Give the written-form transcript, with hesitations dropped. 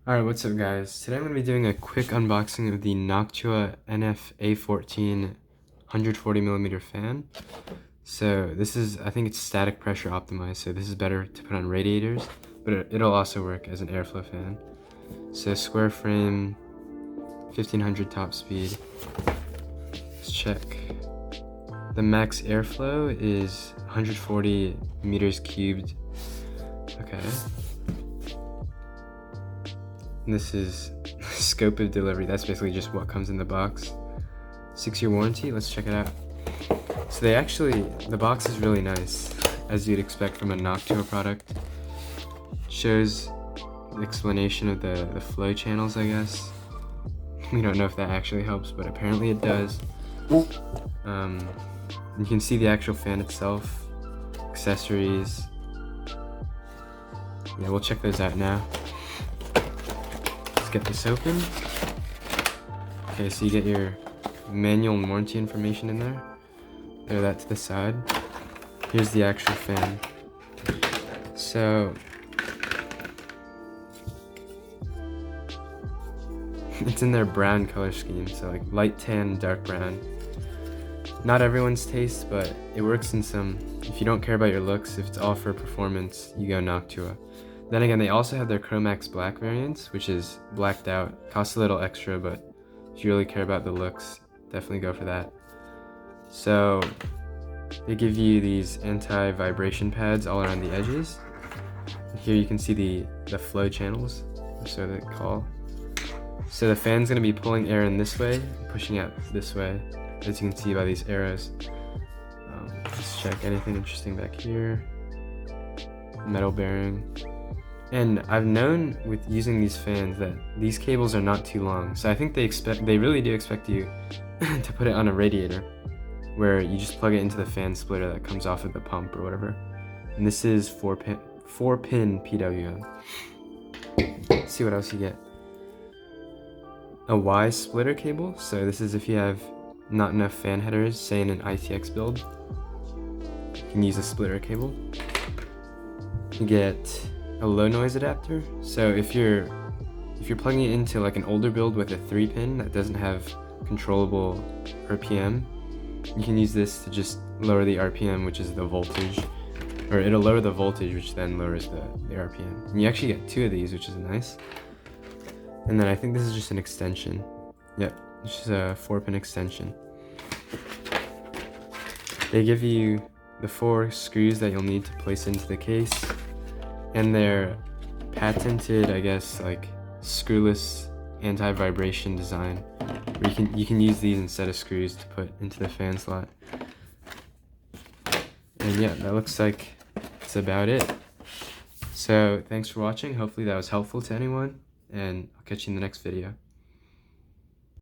Alright, what's up guys? Today I'm going to be doing a quick unboxing of the Noctua NF A14 140mm fan. So this is, I think it's static pressure optimized, so this is better to put on radiators, but it'll also work as an airflow fan. So square frame, 1500 top speed. Let's check. The max airflow is 140 meters cubed. Okay. And this is scope of delivery. That's basically just what comes in the box. 6-year warranty. Let's check it out. So the box is really nice, as you'd expect from a Noctua product. Shows the explanation of the flow channels, I guess. We don't know if that actually helps, but apparently it does. You can see the actual fan itself, accessories. Yeah, we'll check those out now. Get this open. Okay, so you get your manual and warranty information in there. Throw that to the side. Here's the actual fan. So it's in their brown color scheme, so like light tan, dark brown. Not everyone's taste, but it works in some. If you don't care about your looks, if it's all for performance, you go Noctua. Then again, they also have their Chromax Black variants, which is blacked out. Costs a little extra, but if you really care about the looks, definitely go for that. So they give you these anti-vibration pads all around the edges. Here you can see the flow channels, or so they call. So the fan's going to be pulling air in this way, pushing out this way, as you can see by these arrows. Let's check anything interesting back here. Metal bearing. And I've known with using these fans that these cables are not too long, so I think they really do expect you to put it on a radiator, where you just plug it into the fan splitter that comes off of the pump or whatever. And this is 4-pin PWM. Let's see what else you get. A Y splitter cable. So this is if you have not enough fan headers, say in an ITX build, you can use a splitter cable. You get a low noise adapter. So if you're plugging it into like an older build with a 3-pin that doesn't have controllable RPM, you can use this to just lower the RPM, which is the voltage, or it'll lower the voltage, which then lowers the RPM. And you actually get 2 of these, which is nice. And then I think this is just an extension. Yep, it's just a 4-pin extension. They give you the 4 screws that you'll need to place into the case. And they're patented, I guess, like screwless anti-vibration design, where you can use these instead of screws to put into the fan slot. And yeah, that looks like it's about it. So thanks for watching. Hopefully that was helpful to anyone, and I'll catch you in the next video.